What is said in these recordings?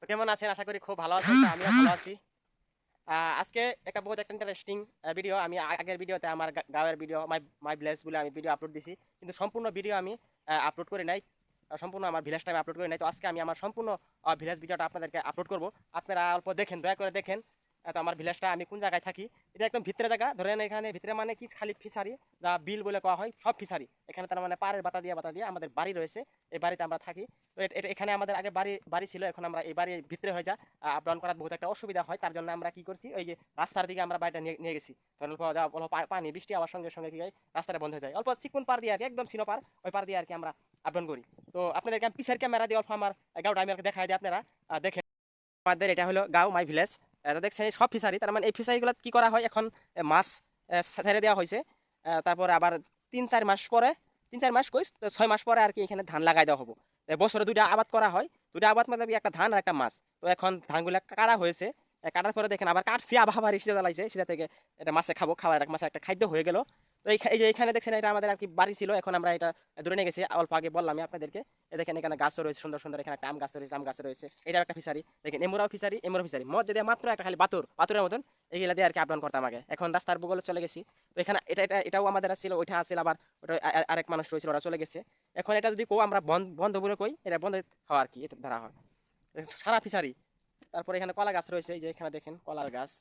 কেমন আছেন? আশা করি খুব ভালো আছেন। তো আমিও ভালো আছি। আজকে একটা বহুত একটা ইন্টারেস্টিং ভিডিও। আমি আগের ভিডিওতে আমার গাঁয়ের ভিডিও মাই মাই ভিলেজ বলে আমি ভিডিও আপলোড দিছি। কিন্তু সম্পূর্ণ ভিডিও আমি আপলোড করি নাই। সম্পূর্ণ আমার ভিলেজটা আমি আপলোড করি নাই। তো আজকে আমি আমার সম্পূর্ণ ভিলেজ ভিডিওটা আপনাদেরকে আপলোড করব। আপনারা অল্প দেখেন, দয়া করে দেখেন। তো আমার ভিলেজটা আমি কোন জায়গায় থাকি। এটা একদম ভিতরে জায়গা। ধরেন এখানে ভিতরে মানে কি খালি ফিশারি, যা বিল বলে কওয়া হয়, সব ফিশারি। এখানে তার মানে পাড়ের বাতা দিয়ে আমাদের বাড়ি রয়েছে। এই বাড়িতে আমরা থাকি। তো এখানে আমাদের আগে বাড়ি বাড়ি ছিল, এখন আমরা এই বাড়ির ভিতরে হয়ে যা আপ ডাউন করার বহুত একটা অসুবিধা হয়। তার জন্য আমরা কি করছি, ওই যে রাস্তার দিকে আমরা বাড়িটা নিয়ে গেছি। তখন অল্প যা অল্প পানি বৃষ্টি আবার সঙ্গে সঙ্গে কি হয়, রাস্তাটা বন্ধ হয়ে যায়। অল্প চিকুন পার দিয়ে আর কি, একদম সিনো পার, ওই পার দিয়ে আর কি আমরা আপ ডাউন করি। তো আপনাদেরকে আমি পিসের ক্যামেরা দিয়ে অল্প আমার গাঁওটা আমি দেখাই দিই, আপনারা দেখেন। আমাদের এটা হলো গাঁও মাই ভিলেজ। তো দেখছেন এই সব ফিশারি, তার মানে এই ফিশারিগুলো কি করা হয় এখন, মাছ ছেড়ে দেওয়া হয়েছে। তারপরে আবার 3-4 মাস পরে, 3-4 মাস কই, 6 মাস পরে আর কি এখানে ধান লাগাই দেওয়া হবো। বছরে দুইটা আবাদ করা হয়। দুইটা আবাদ মানে একটা ধান আর একটা মাছ। তো এখন ধানগুলা কাটা হয়েছে। কাটার পরে দেখেন আবার কাটছি, আবার শীতে জ্বালাইছে, শীতে থেকে এটা মাছে খাবো, খাবার একটা মাছের একটা খাদ্য হয়ে গেল। তো এই যে এখানে দেখছেন, এটা আমাদের আর কি বাড়ি ছিল, এখন আমরা এটা দূরে নিয়ে গেছি। অল্প আগে বললাম আমি আপনাদেরকে। দেখেন এখানে গাছও রয়েছে সুন্দর সুন্দর, এখানে একটা আম গাছ রয়েছে, আম গাছ রয়েছে, এটাও একটা ফিশারি। দেখেন এমুরাও ফিশারি, এমুরাও ফিশারি, মত যদি মাত্র একটা খালি বাতুরের মতন এইগুলা দিয়ে আর কি আপডাউন করতাম আগে। এখন রাস্তার বগলে চলে গেছি। তো এখানে এটাও আমাদের ছিল, ওইটা আছিল আবার, ওটা আরেক মানুষ রয়েছিল, ওরা চলে গেছে। এখন এটা যদি কো আমরা বন্ধ বলে কই, এটা বন্ধ হওয়া আর কি, এটা ধরা হয় সারা ফিশারি। তারপরে এখানে কলা গাছ রয়েছে, এই যে এখানে দেখেন কলার গাছ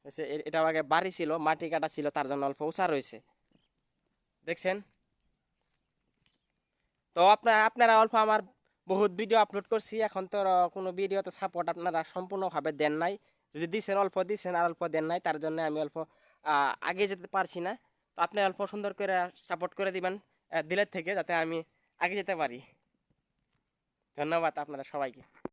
হচ্ছে। এটাও আগে বাড়ি ছিল, মাটি কাটা ছিল, তার জন্য অল্প উঁচা রয়েছে, দেখছেন। তো আপনারা অল্প আমার বহুত ভিডিও আপলোড করছি, এখন তো কোনো ভিডিওতে সাপোর্ট আপনারা সম্পূর্ণভাবে দেন নাই। যদি দিছেন অল্প দিছেন, আর অল্প দেন নাই, তার জন্য আমি অল্প আগে যেতে পারছি না। তো আপনি অল্প সুন্দর করে সাপোর্ট করে দিবেন দিলের থেকে, যাতে আমি আগে যেতে পারি। ধন্যবাদ আপনারা সবাইকে।